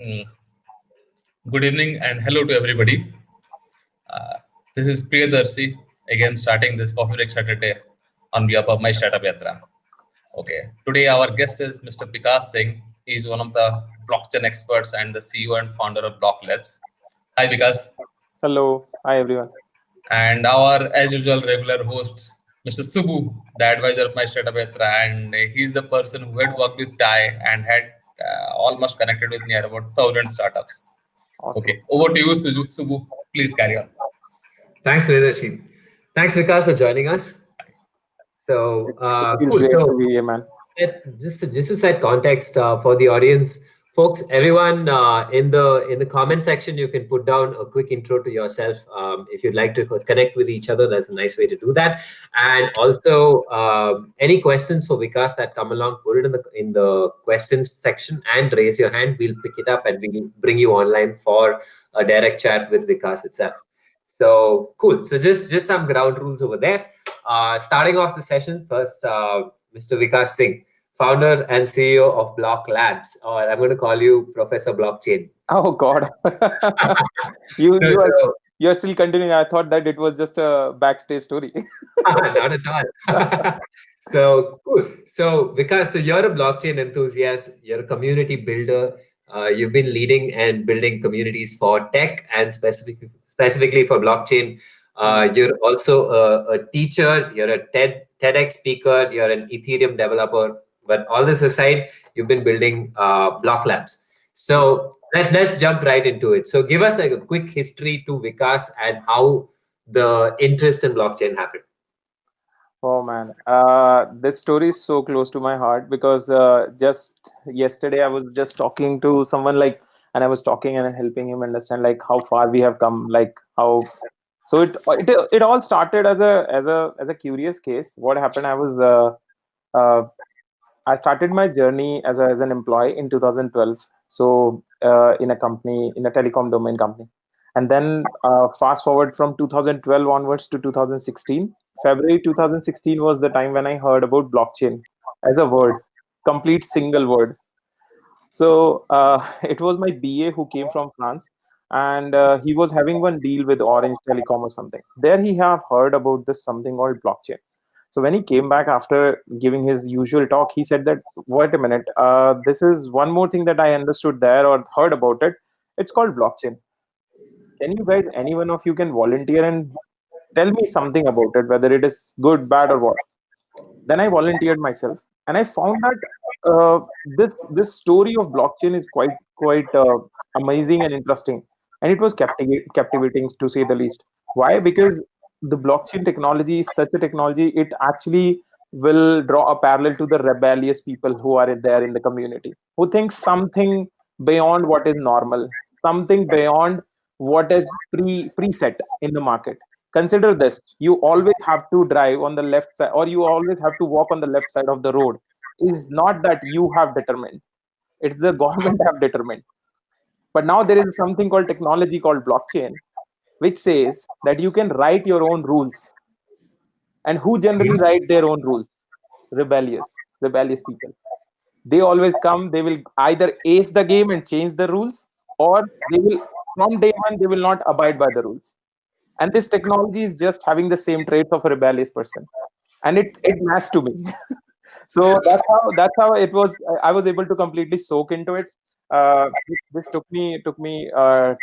Mm. Good evening and hello to everybody. Uh, this is Priyadarshi again starting this Coffee Break Saturday on behalf of my startup Yatra. Okay, today our guest is Mr. Vikas Singh. He's one of the blockchain experts and the CEO and founder of Block Labs. Hi Vikas. Hello. Hi, everyone. And our as usual regular host, Mr. Subbu, the advisor of my startup Yatra, and he's the person who had worked with Tai and had almost connected with near about 1,000 startups. Awesome. Okay, over to you, Subbu. Please carry on. Thanks, Priyadarshi. Thanks, Vikas, for joining us. It, So, it feels cool. great to So, be here, man. just to set context for the audience, folks, everyone in the comment section, you can put down a quick intro to yourself. If you'd like to connect with each other, that's a nice way to do that. And also, any questions for Vikas that come along, put it in the questions section and raise your hand. We'll pick it up and we'll bring you online for a direct chat with Vikas itself. So cool. So just some ground rules over there. Starting off the session first, Mr. Vikas Singh, founder and CEO of Block Labs, or I'm going to call you Professor Blockchain. Oh God. you No, you are so you're still continuing. I thought that it was just a backstage story. not at all. So cool. So Vikas, so you're a blockchain enthusiast. You're a community builder. You've been leading and building communities for tech and specifically for blockchain. You're also a teacher. You're a TEDx speaker. You're an Ethereum developer. But all this aside, you've been building Block Labs. So let's jump right into it. So give us like a quick history to Vikas and how the interest in blockchain happened. Oh man, this story is so close to my heart because just yesterday I was just talking to someone and I was talking and helping him understand like how far we have come, like how. So it all started as a curious case. What happened? Uh, I started my journey as an employee in 2012. So in a company, in a telecom domain company, and then fast forward from 2012 onwards to 2016. February 2016 was the time when I heard about blockchain as a word, complete single word. So it was my BA who came from France, and he was having one deal with Orange Telecom or something. There he have heard about this something called blockchain. So when he came back after giving his usual talk, he said that, wait a minute, this is one more thing that I understood there or heard about it. It's called blockchain. Can you guys, any one of you can volunteer and tell me something about it, whether it is good, bad, or what? Then I volunteered myself, and I found that this story of blockchain is quite amazing and interesting, and it was captivating to say the least. Why? Because the blockchain technology is such a technology. It actually will draw a parallel to the rebellious people who are there in the community, who think something beyond what is normal, something beyond what is preset in the market. Consider this: you always have to drive on the left side, or you always have to walk on the left side of the road. Is not that you have determined, it's the government have determined. But now there is something called technology called blockchain, which says that you can write your own rules. And who generally write their own rules? Rebellious people. They always come, they will either ace the game and change the rules, or they will, from day one, they will not abide by the rules. And this technology is just having the same traits of a rebellious person, and it matched to me. So that's how it was. I was able to completely soak into it. This took me for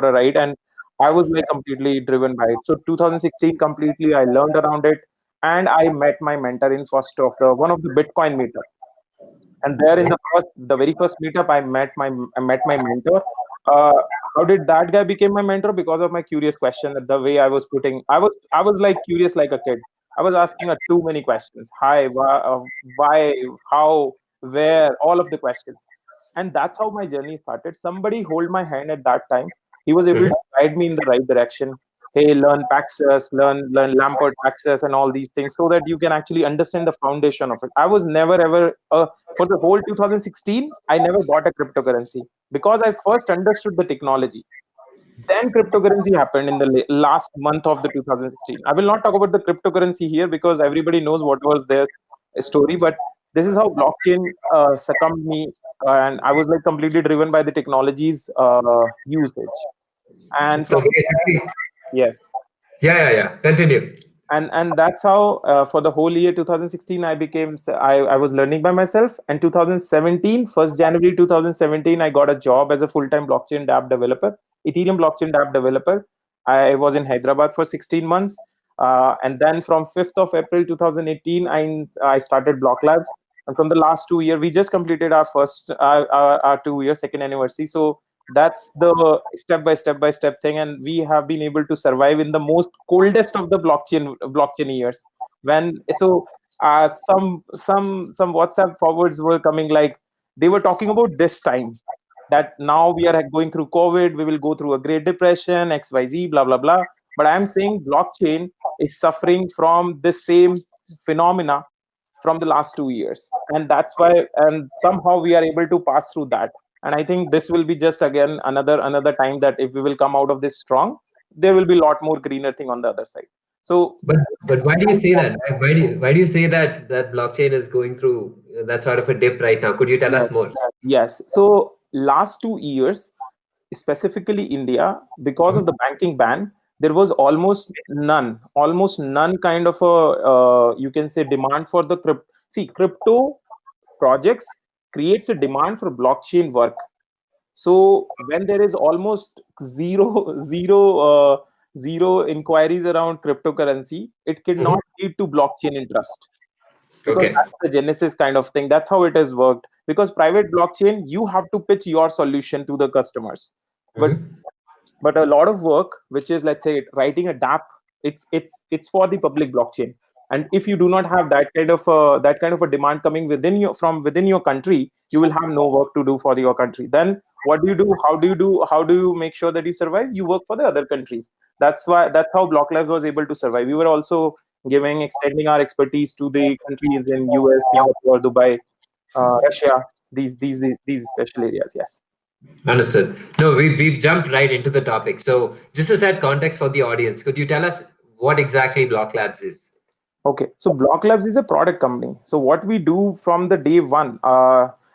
a ride, and I was like completely driven by it. So 2016 completely I learned around it, and I met my mentor in first of the one of the Bitcoin meetup. And there in the very first meetup, I met my mentor. uh, how did that guy became my mentor? Because of my curious question, the way I was putting, I was like curious like a kid. I was asking her too many questions. Hi, why, how, where, all of the questions. And that's how my journey started. Somebody hold my hand at that time. He was able to guide me in the right direction. Hey, learn Paxos, learn Lampert Paxos and all these things, so that you can actually understand the foundation of it. I was never ever for the whole 2016, I never bought a cryptocurrency because I first understood the technology. Then cryptocurrency happened in the last month of the 2016. I will not talk about the cryptocurrency here because everybody knows what was their story, but this is how blockchain succumbed me and I was like completely driven by the technology's usage. And So from basically, yes, yeah. Continue. and that's how for the whole year 2016 I became I was learning by myself. And 2017, 1st January 2017, I got a job as a full-time blockchain dApp developer, Ethereum blockchain dApp developer. I was in Hyderabad for 16 months. And then from 5th of April 2018, I started Block Labs. And from the last 2 year, we just completed our first our 2 year second anniversary. So that's the step by step thing, and we have been able to survive in the most coldest of the blockchain years. When it's so some WhatsApp forwards were coming, like they were talking about this time, that now we are going through COVID, we will go through a great depression, xyz, blah blah blah. But I'm saying blockchain is suffering from the same phenomena from the last 2 years, and that's why, and somehow we are able to pass through that. And I think this will be just again another time that if we will come out of this strong, there will be a lot more greener thing on the other side. So But why do you say that? Why do you say that blockchain is going through that sort of a dip right now? Could you tell yes, us more? yes. So last 2 years, specifically India, because of the banking ban, there was almost none kind of a you can say demand for the crypto. See, crypto projects creates a demand for blockchain work. So when there is almost zero inquiries around cryptocurrency, it cannot lead to blockchain interest, because Okay. that's the genesis kind of thing. That's how it has worked. Because private blockchain, you have to pitch your solution to the customers, but Mhm. a lot of work, which is, let's say, writing a dApp, it's for the public blockchain. And if you do not have that kind of a demand coming within your from within your country, you will have no work to do for your country. Then what do you do? How do you make sure that you survive? You work for the other countries. That's how Block Labs was able to survive. We were also extending our expertise to the countries in US, Singapore, Dubai, Russia, these special areas. Yes. Understood. No, we've jumped right into the topic. So just to set context for the audience, could you tell us what exactly Block Labs is? Okay, so Block Labs is a product company. So what we do from the day one,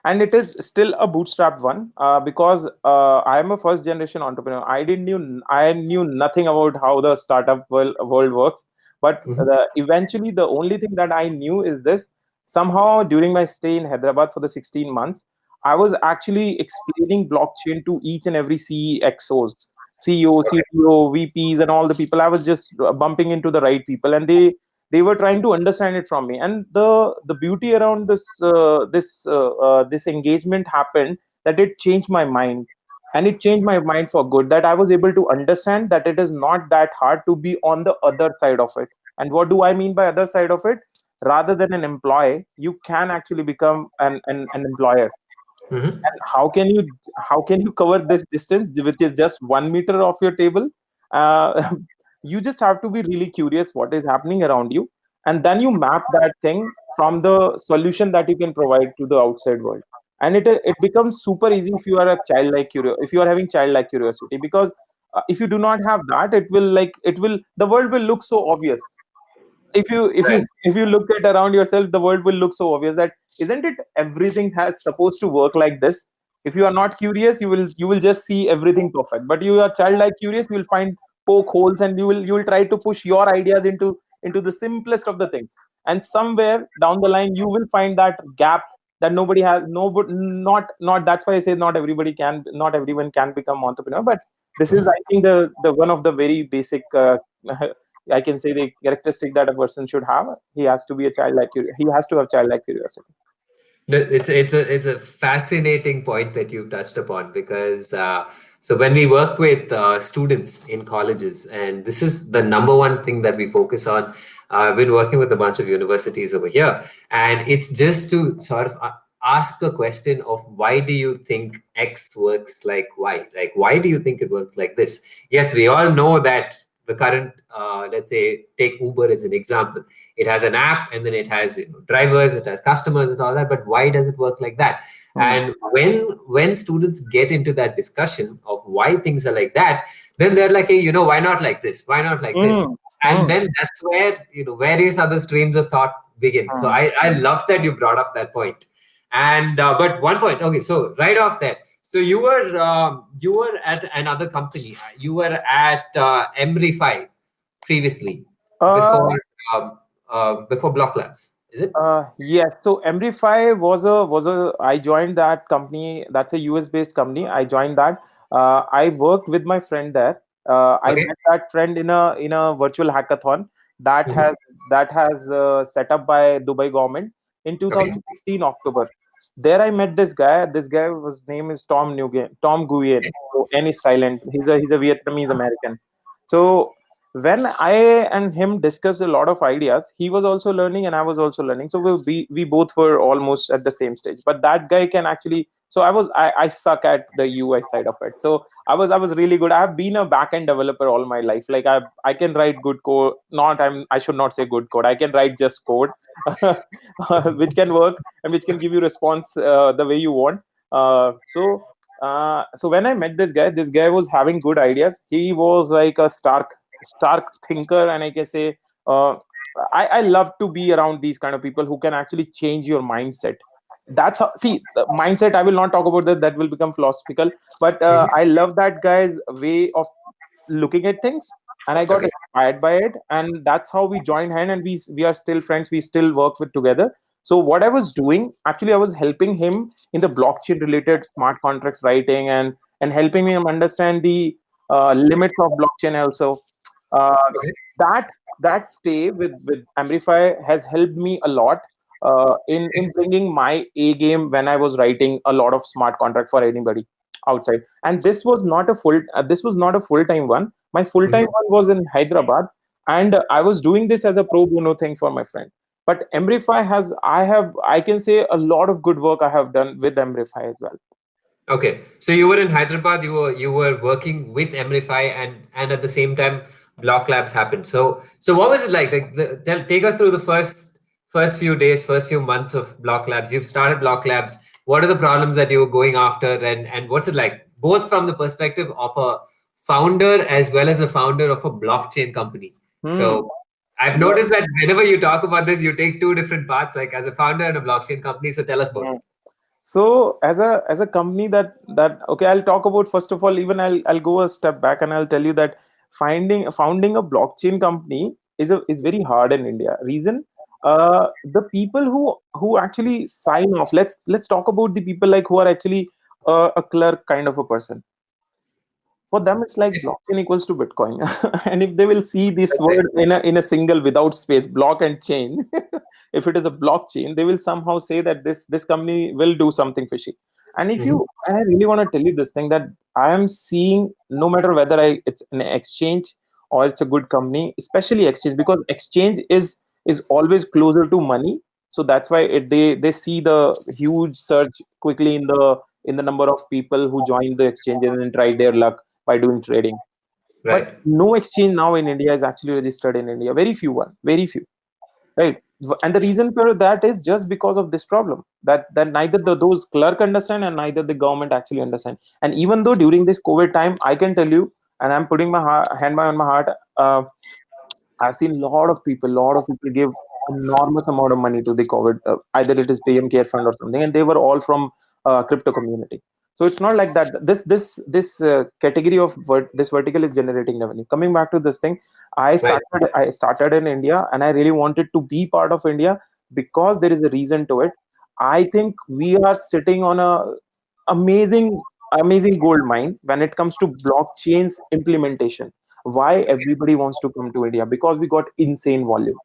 and it is still a bootstrapped one, because I am a first generation entrepreneur. I knew nothing about how the startup world works. But Mhm. eventually, the only thing that I knew is this. Somehow, during my stay in Hyderabad for the 16 months, I was actually explaining blockchain to each and every CXOs, CEO, CTO, VPs, and all the people. I was just bumping into the right people, and they were trying to understand it from me. And the beauty around this engagement happened, that it changed my mind, and it changed my mind for good, that I was able to understand that it is not that hard to be on the other side of it. And what do I mean by other side of it? Rather than an employee, you can actually become an employer. Mhm. And how can you cover this distance, which is just 1 meter off your table? uh, you just have to be really curious what is happening around you, and then you map that thing from the solution that you can provide to the outside world. And it becomes super easy if you are a childlike curious if you are having childlike curiosity. Because if you do not have that, it will the world will look so obvious. If you look at around yourself, the world will look so obvious, that isn't it, everything has supposed to work like this. If you are not curious, you will just see everything perfect. But you are childlike curious, you will find poke holes, and you will try to push your ideas into the simplest of the things. And somewhere down the line, you will find that gap that nobody has. Nobody, not that's why I say not everyone can become entrepreneur. But this is, I think, the one of the very basic I can say the characteristic that a person should have. He has to be a childlike he has to have childlike curiosity. No, it's a fascinating point that you've touched upon, because so when we work with students in colleges, and this is the number one thing that we focus on. I've been working with a bunch of universities over here, and it's just to sort of ask a question of, why do you think X works like Y? Like, why do you think it works like this? Yes, we all know that the current, let's say, take Uber as an example. It has an app, and then it has, drivers, it has customers and all that. But why does it work like that? Hmm. And when students get into that discussion of why things are like that, then they're like, hey, why not like this? Why not like this? Hmm. And Hmm. then that's where, various other streams of thought begin. So Hmm. I love that you brought up that point. And but one point, okay, so right off that, so you were at another company. You were at Emrify previously, Uh, before before Block Labs, is it? yes. So Emrify was a I joined that company. That's a US based company. I joined that. I worked with my friend there. I Okay. met that friend in a virtual hackathon that Mhm. has set up by Dubai government in Okay. 2016 October. There I met this guy. This guy was name is Tom Nguyen. Tom Nguyen. Okay. So N is silent. He's a Vietnamese American. So when I and him discussed a lot of ideas, he was also learning and I was also learning. So we both were almost at the same stage. But that guy can actually. So I suck at the UI side of it. So I was really good. I've been a back-end developer all my life. Like I can write good code. I should not say good code. I can write just code, which can work and which can give you response the way you want. So when I met this guy was having good ideas. He was like a stark thinker, and I can say I love to be around these kind of people who can actually change your mindset. That's how, see, the mindset. I will not talk about that. That will become philosophical. But Mhm. I love that guy's way of looking at things, and I got Okay. inspired by it, and that's how we joined hand, and we are still friends. We still work with together. So what I was doing, actually, I was helping him in the blockchain related smart contracts writing, and helping him understand the limits of blockchain also. uh, Okay. that that stay with Amplify has helped me a lot in bringing my A game when I was writing a lot of smart contract for anybody outside. And this was not a full time one. My full time Mhm. one was in Hyderabad, and I was doing this as a pro bono thing for my friend. But Emrify I can say a lot of good work I have done with Emrify as well. Okay, so you were in Hyderabad. You were working with Emrify, and at the same time, Block Labs happened. So what was it like? Like, take us through the first few days, first few months of Block Labs. You've started Block Labs. What are the problems that you were going after, and what's it like, both from the perspective of a founder as well as a founder of a blockchain company? Hmm. So I've noticed that whenever you talk about this, you take two different paths, like as a founder and a blockchain company. So tell us both. Yeah. So as a company that okay, I'll talk about, first of all, even I'll go a step back and I'll tell you that founding a blockchain company is very hard in India. Reason, the people who actually sign off. Let's talk about the people like who are actually a clerk kind of a person. For them it's like blockchain equals to Bitcoin. And if they will see this Okay. word in a single without space, block and chain, if it is a blockchain, they will somehow say that this company will do something fishy. And if Mhm. you and I really want to tell you this thing, that I am seeing, no matter whether it's an exchange or it's a good company, especially exchange, because exchange is always closer to money. So that's why they see the huge surge quickly in the number of people who join the exchanges and try their luck by doing trading. But Right. no exchange now in India is actually registered in India. Very few, right? And the reason for that is just because of this problem, that neither those clerk understand and neither the government actually understand. And even though during this COVID time, I can tell you, and I'm putting my hand on my heart, I've seen a lot of people give enormous amount of money to the COVID, either it is PM Care Fund or something, and they were all from crypto community. So it's not like that. This category of this vertical is generating revenue. Coming back to this thing, Right. I started in India, and I really wanted to be part of India because there is a reason to it. I think we are sitting on a amazing amazing gold mine when it comes to blockchains implementation. Why everybody wants to come to India? Because we got insane volume.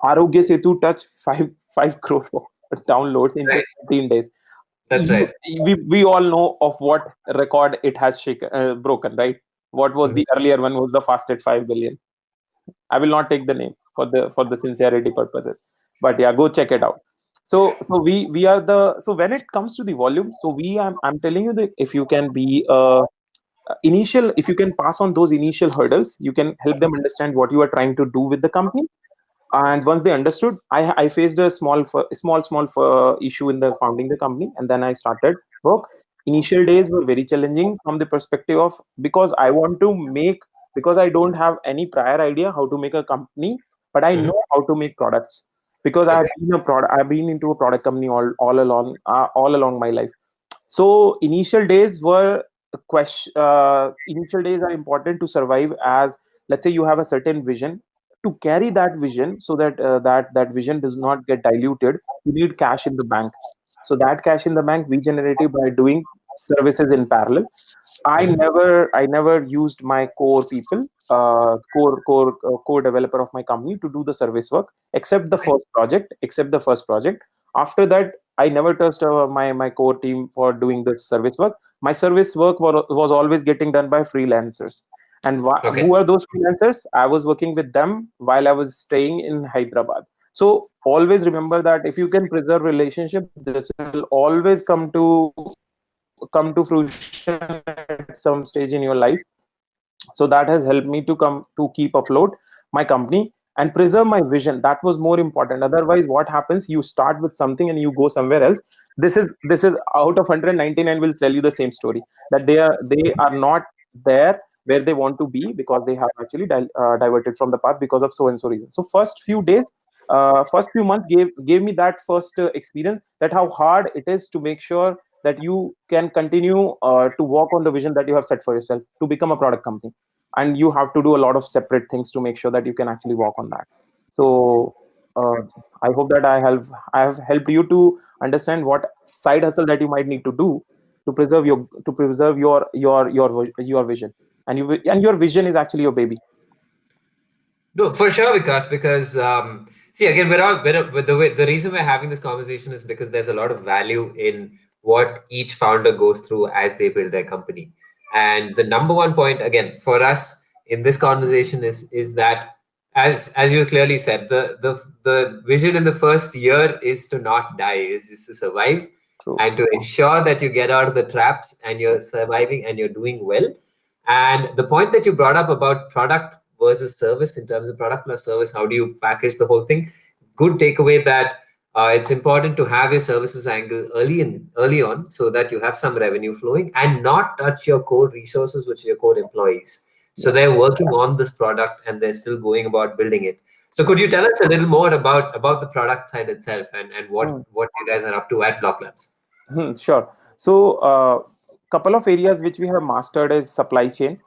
Arogya Setu touched 5 crore downloads in Right. just 15 days. That's right. We all know of what record it has broken, right? What was Mhm. the earlier one was the fastest 5 billion. I will not take the name for the sincerity purposes, but yeah, go check it out. So we are the so when it comes to the volume, so I'm telling you that if you can be initial, if you can pass on those initial hurdles, you can help them understand what you are trying to do with the company. And once they understood, I faced a small issue in the founding the company, and then I started work. Initial days were very challenging from the perspective of, because I want to make, because I don't have any prior idea how to make a company, but I Mhm. know how to make products. because Okay. I've been into a product company all along my life. So initial days are important to survive, as let's say you have a certain vision. To carry that vision, so that that vision does not get diluted, you need cash in the bank. So that cash in the bank we generated by doing services in parallel. Mhm. I never used my core people, core developer of my company to do the service work, except the Okay. first project. Except the first project. After that, I never touched my core team for doing the service work. My service work was always getting done by freelancers. And Okay. who are those freelancers? I was working with them while I was staying in Hyderabad. So always remember that if you can preserve relationship, this will always come to fruition at some stage in your life. So that has helped me to keep afloat my company and preserve my vision. That was more important. Otherwise, what happens, you start with something and you go somewhere else. This is out of 199 will tell you the same story, that they are not there where they want to be, because they have actually diverted from the path because of so and so reason. So first few days, first few months gave me that first experience, that how hard it is to make sure that you can continue to work on the vision that you have set for yourself to become a product company. And you have to do a lot of separate things to make sure that you can actually work on that. So uh, I hope that I have helped you to understand what side hustle that you might need to do to preserve your vision. And your vision is actually your baby. No, for sure, Vikas, because see, again, the reason we're having this conversation is because there's a lot of value in what each founder goes through as they build their company. And the number one point, again, for us in this conversation is that, as you clearly said, the vision in the first year is to not die, is just to survive True. and to ensure that you get out of the traps and you're surviving and you're doing well. And the point that you brought up about product versus service, in terms of product plus service, how do you package the whole thing? Good takeaway that it's important to have your services angle early on, so that you have some revenue flowing and not touch your core resources, which are your core employees. So Yeah. they're working on this product and they're still going about building it. So could you tell us a little more about the product side itself, and Hmm. what you guys are up to at Block Labs? Sure. So, couple of areas which we have mastered is supply chain.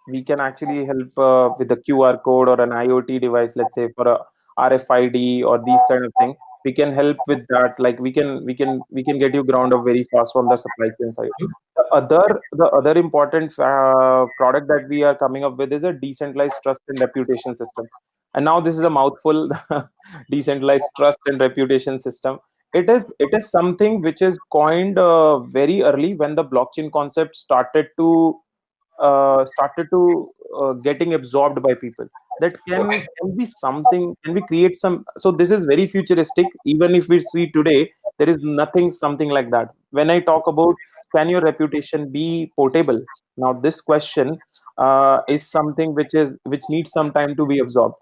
We can actually help with the QR code or an IoT device, let's say for a RFID or these kind of thing. We can help with that. Like we can get you ground up very fast from the supply chain side. The other important product that we are coming up with is a decentralized trust and reputation system. And now this is a mouthful, decentralized trust and reputation system. It is something which is coined very early when the blockchain concept started to getting absorbed by people. That Okay. can be something. Can we create some? So this is very futuristic. Even if we see today, there is nothing something like that. When I talk about can your reputation be portable? Now this question is something which needs some time to be absorbed.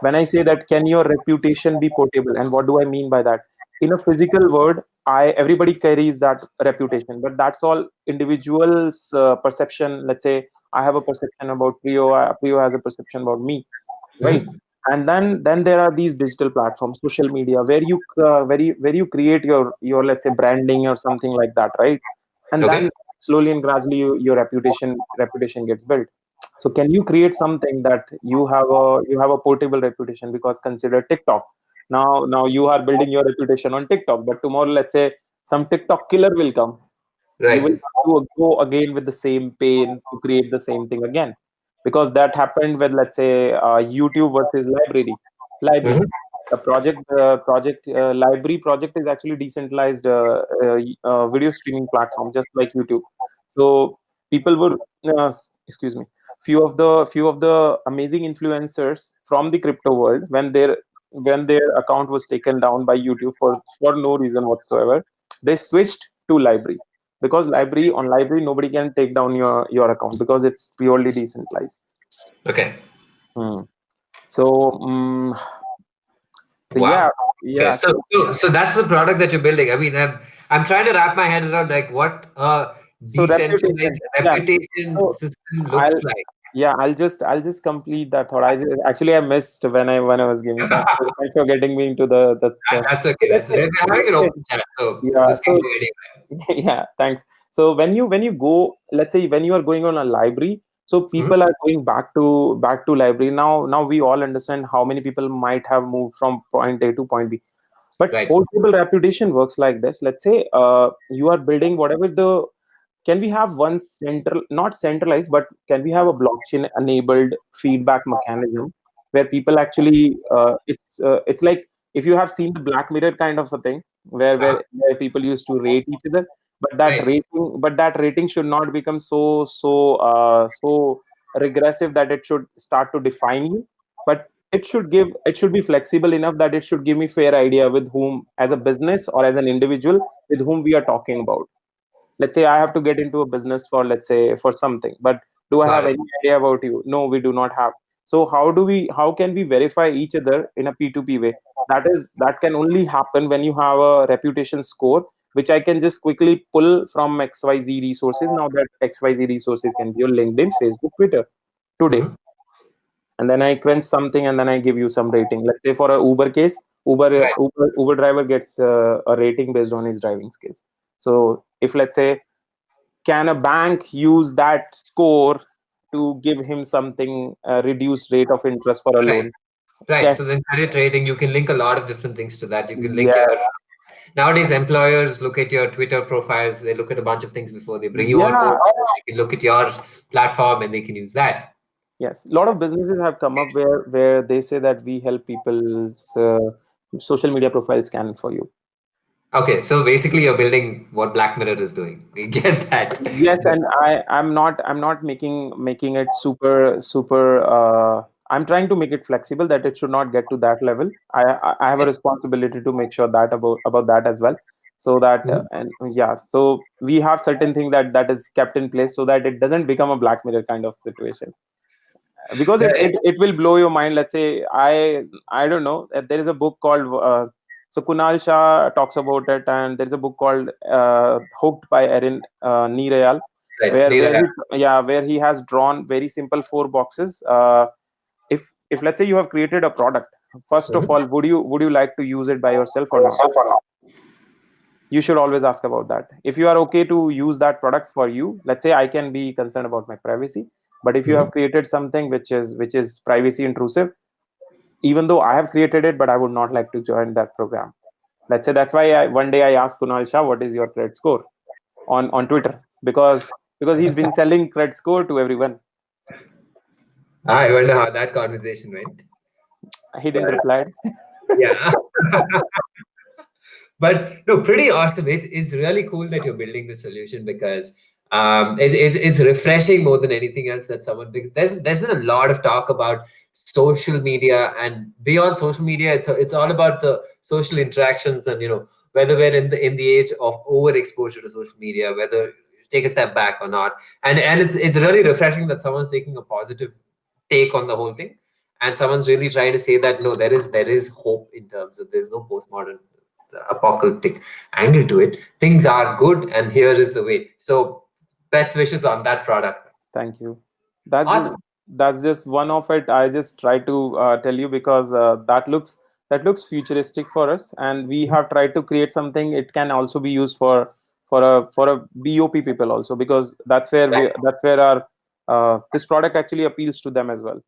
When I say that, can your reputation be portable, and what do I mean by that? In a physical word, I everybody carries that reputation, but that's all individuals' perception. Let's say I have a perception about Priyo, Priyo has a perception about me, right? Mhm. And then there are these digital platforms, social media, where you create your let's say branding or something like that, right? And then Okay. slowly and gradually your reputation gets built. So can you create something that you have a portable reputation? Because consider TikTok. Now you are building your reputation on TikTok, but tomorrow, let's say, some TikTok killer will come. You will Right. have to go again with the same pain to create the same thing again, because that happened with, let's say, YouTube versus library. Mhm. The library project is actually decentralized video streaming platform, just like YouTube. So people would excuse me, few of the amazing influencers from the crypto world, when their account was taken down by YouTube for no reason whatsoever, they switched to library, because library nobody can take down your account because it's purely decentralized. Okay. Hmm. So yeah, Wow. Okay, yeah. so that's the product that you're building. I mean, I'm trying to wrap my head around like what a So reputation, decentralized yeah. reputation So system looks I'll like. Yeah, I'll just complete that thought. Actually I missed when I was giving. Thanks for getting me into the That's okay. let's That's say, we're having an open chat, so yeah. this can So go anywhere. yeah, thanks. So when you go, let's say when you are going on a library, so Mhm. people are going back to library now. We all understand how many people might have moved from point A to point B. But Right. portable reputation works like this. Let's say you are building whatever the, can we have one central, not centralized, but can we have a blockchain enabled feedback mechanism where people actually it's like, if you have seen the Black Mirror kind of a thing, where Uh-huh. where people used to rate each other, but that Right. rating should not become so regressive that it should start to define you, but it should be flexible enough that it should give me fair idea with whom, as a business or as an individual, with whom we are talking about. Let's say I have to get into a business for, let's say, for something, but do I Got have it. any idea about you? No, we do not have. So how can we verify each other in a P2P way? That can only happen when you have a reputation score, which I can just quickly pull from XYZ resources. Now that XYZ resources can be your LinkedIn, Facebook, Twitter today, Mhm. and then I crunch something and then I give you some rating. Let's say for a Uber case, Right. Uber driver gets a rating based on his driving skills. So if, let's say, can a bank use that score to give him something, reduced rate of interest for a Right. loan? Right. Okay. So then credit rating, you can link a lot of different things to that. You can link your Yeah, nowadays employers look at your Twitter profiles, they look at a bunch of things before they bring you on yeah. board. They can look at your platform and they can use that. Yes, a lot of businesses have come up where they say that we help people's social media profile scan for you. Okay, so basically you're building what Black Mirror is doing. We get that. Yes, and I'm not making it super. I'm trying to make it flexible, that it should not get to that level. I have a responsibility to make sure that about that as well, so that Mhm. and yeah, so we have certain thing that is kept in place so that it doesn't become a Black Mirror kind of situation, because So, it will blow your mind. Let's say I don't know, there is a book called so Kunal Shah talks about it, and there's a book called Hooked by Erin Nirayal, right, where Neera, where he has drawn very simple four boxes. If let's say you have created a product, first of mhm. all, would you like to use it by yourself or not? You should always ask about that. If you are okay to use that product for you, let's say, I can be concerned about my privacy, but if you Mhm. have created something which is privacy intrusive, even though I have created it, but I would not like to join that program. Let's say that's why one day I asked Kunal Shah, what is your credit score on Twitter, because he's been selling credit score to everyone. I wonder how that conversation went. He didn't reply. Yeah. But no, pretty awesome. It's really cool that you're building the solution because it's refreshing more than anything else that someone, because there's been a lot of talk about social media, and beyond social media, it's all about the social interactions, and whether we're in the age of overexposure to social media, whether take a step back or not. And it's really refreshing that someone's taking a positive take on the whole thing, and someone's really trying to say that no, there is hope in terms of there's no postmodern apocalyptic angle to it. Things are good, and here is the way. So, best wishes on that product. Thank you. That's just Awesome. that's just one of it. I just try to tell you because that looks futuristic for us, and we have tried to create something. It can also be used for a BOP people also, because that's where our this product actually appeals to them as well.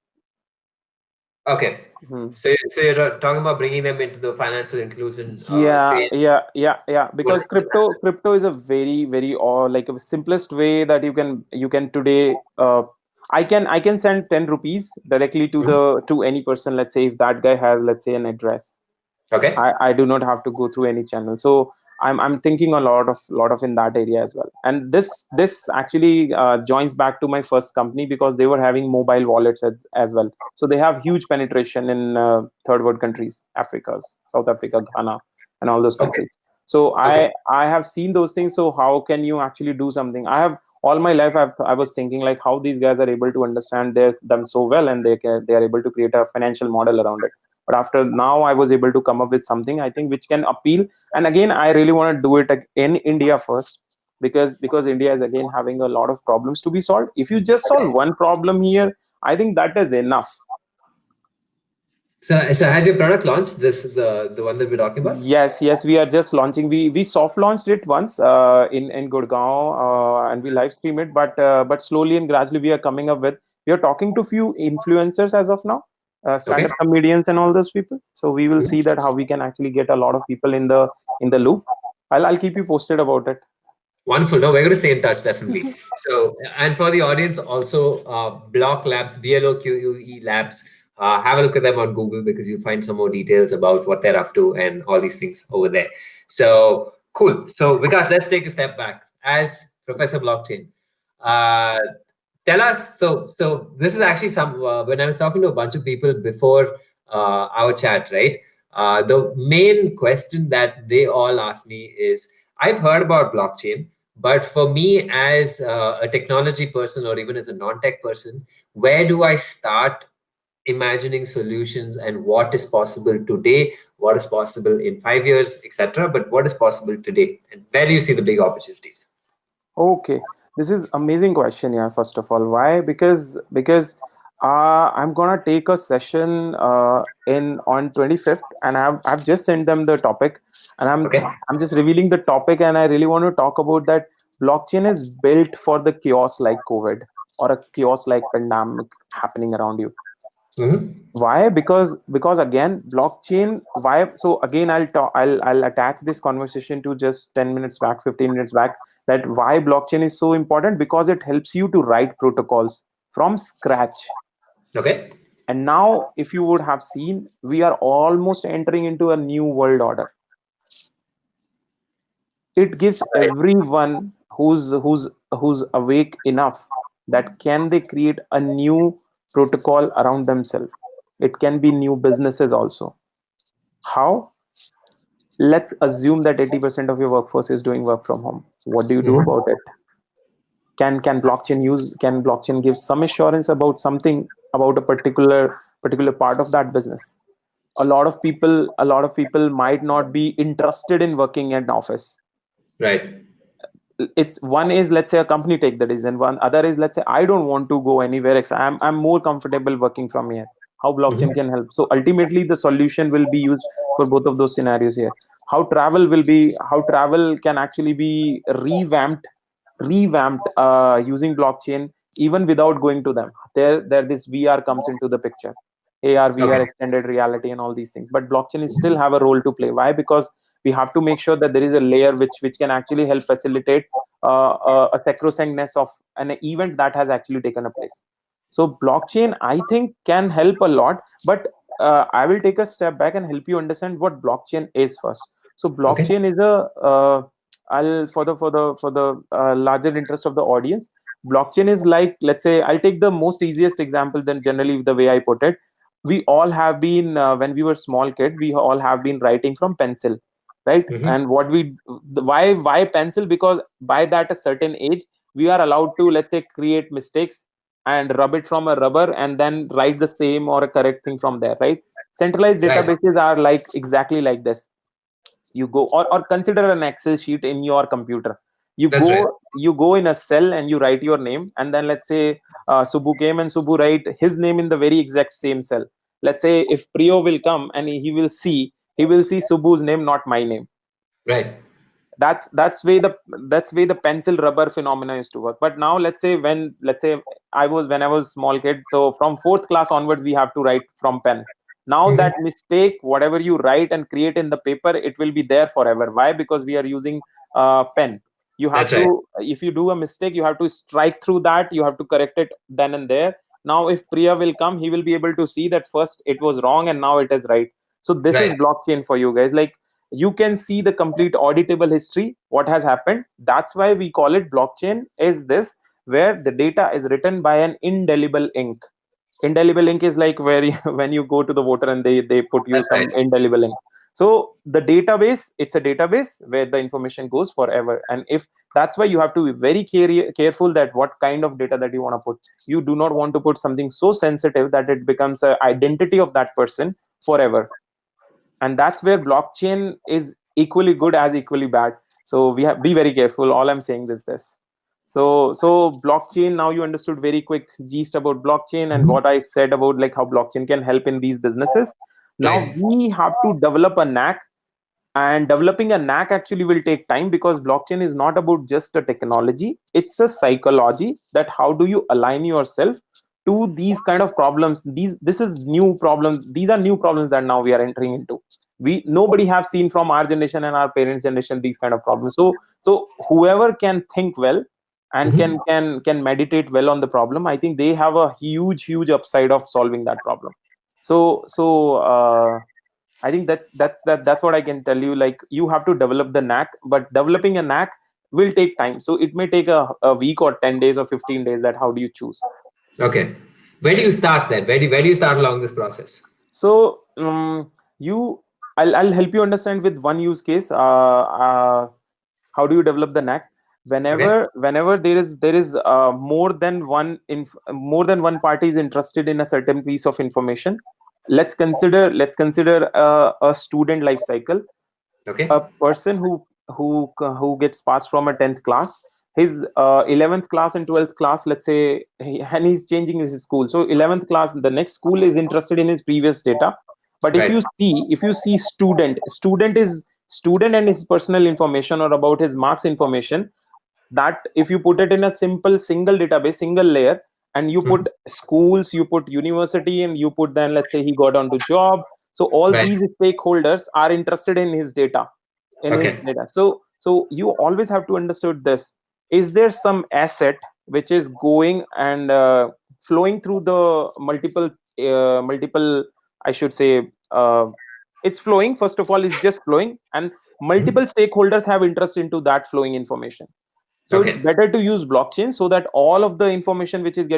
Okay. Hmm. So you're talking about bringing them into the financial inclusion Yeah, chain. yeah. Because crypto is a very or like a simplest way that you can today. I can send 10 rupees directly to Mhm. to any person. Let's say if that guy has, let's say, an address, Okay. I do not have to go through any channel. So I'm thinking a lot of in that area as well. And this actually joins back to my first company, because they were having mobile wallets as well. So they have huge penetration in third world countries, South Africa, Ghana, and all those Okay. countries. So Okay. I have seen those things. So how can you actually do something? I have all my life I was thinking like how these guys are able to understand them so well, and they are able to create a financial model around it. But after now I was able to come up with something, I think, which can appeal. And again, I really want to do it in India first, because India is again having a lot of problems to be solved. If you just solve one problem here, I think that is enough. So has your product launched? The one that we're talking about? Yes, we are just launching. We soft launched it once in Gurgaon, and we live stream it. But slowly and gradually we are coming up with. We are talking to few influencers as of now, stand-up Okay. comedians and all those people. So we will Mhm. see that how we can actually get a lot of people in the loop. I'll keep you posted about it. Wonderful. No, we're going to stay in touch definitely. So, and for the audience, also Block Labs, BLOQUE Labs. Have a look at them on Google because you'll find some more details about what they're up to and all these things over there. So cool. So Vikas, let's take a step back. As Professor Blockchain, uh, tell us. So this is actually some when I was talking to a bunch of people before our chat, right? The main question that they all asked me is, I've heard about blockchain, but for me as a technology person or even as a non-tech person, where do I start imagining solutions and what is possible today, what is possible in 5 years, etc. But what is possible today, and where do you see the big opportunities? Okay, this is amazing question. Yeah, first of all, why? Because I'm gonna take a session in on 25th, and I've just sent them the topic, and Okay. I'm just revealing the topic, and I really want to talk about that. Blockchain is built for the chaos like COVID or a chaos like pandemic happening around you. Mhm. Why? Because again, blockchain. Why? So again, I'll attach this conversation to just 10 minutes back, 15 minutes back. That why blockchain is so important, because it helps you to write protocols from scratch. Okay. And now, if you would have seen, we are almost entering into a new world order. It gives Right. everyone who's awake enough that can they create a new protocol around themselves. It can be new businesses also. How? Let's assume that 80% of your workforce is doing work from home. What do you do Mhm. about it? Can blockchain give some assurance about something, about a particular part of that business? A lot of people might not be interested in working at an office. Right. It's one is, let's say, a company take the decision, one other is, let's say, I don't want to go anywhere I'm more comfortable working from here. How blockchain Mhm. can help? So ultimately the solution will be used for both of those scenarios here. How travel can actually be revamped using blockchain, even without going to them. There this VR comes into the picture. AR, VR, Okay. extended reality, and all these things. But blockchain is still have a role to play. Why? Because we have to make sure that there is a layer which can actually help facilitate a sacrosanctness of an event that has actually taken a place. So blockchain, I think, can help a lot. But I will take a step back and help you understand what blockchain is first. So Okay. blockchain is a I'll for the larger interest of the audience. Blockchain is like, let's say, I'll take the most easiest example. Then generally the way I put it, we all have been when we were small kid, we all have been writing from pencil, right? Mhm. And why pencil? Because by that a certain age, we are allowed to, let's say, create mistakes and rub it from a rubber and then write the same or a correct thing from there, right? Centralized Right. databases are like exactly like this. You go, or consider an Excel sheet in your computer. you That's right. go you go in a cell and you write your name, and then let's say Subbu came and Subbu write his name in the very exact same cell. Let's say if Priyo will come and he will see Subbu's name, not my name. Right. That's way the pencil rubber phenomena used to work. But now let's say when I was small kid, so from fourth class onwards we have to write from pen. Now Mhm. that mistake, whatever you write and create in the paper, it will be there forever. Why? Because we are using pen. You That's have right. to, if you do a mistake, you have to strike through that, you have to correct it then and there. Now if Priya will come, he will be able to see that first it was wrong and now it is right. So this is Right. blockchain for you guys. Like, you can see the complete auditable history what has happened. That's why we call it blockchain. Is this where the data is written by an indelible ink? Indelible ink is like where when you go to the voter and they put you That's right. some indelible ink. So the database, it's a database where the information goes forever. And if that's why you have to be very careful that what kind of data that you want to put. You do not want to put something so sensitive that it becomes a identity of that person forever. And that's where blockchain is equally good as equally bad. So we have be very careful. All I'm saying is this. So blockchain, now you understood very quick gist about blockchain and what I said about like how blockchain can help in these businesses. Now Right. we have to develop a knack, and developing a knack actually will take time, because blockchain is not about just a technology, it's a psychology, that how do you align yourself to these kind of problems. This is new problems, these are new problems that now we are entering into. We nobody have seen from our generation and our parents generation these kind of problems. So whoever can think well and Mhm. can meditate well on the problem, I think they have a huge upside of solving that problem. So I think that's what I can tell you. Like, you have to develop the knack, but developing a knack will take time. So it may take a week or 10 days or 15 days. That how do you choose? Okay. Where do you start then? Where do you start along this process? So you I'll help you understand with one use case. How do you develop the knack? Okay. Whenever there is more than one party is interested in a certain piece of information. Let's consider a student life cycle. A Okay. person who gets passed from a 10th class, his 11th class and 12th class, let's say, and he's changing his school. So 11th class, the next school is interested in his previous data. But if you Right. see if you see student is student and his personal information or about his marks information, that if you put it in a simple single database, single layer, and you put Mhm. schools, you put university, and you put, then let's say he got onto job. So all Right. these stakeholders are interested in his data, Okay. so you always have to understand this. Is there some asset which is going and flowing through the multiple, I should say, it's flowing. First of all, it's just flowing, and multiple Mhm. stakeholders have interest into that flowing information. So it's Okay. better to use blockchain, so that all of the information which is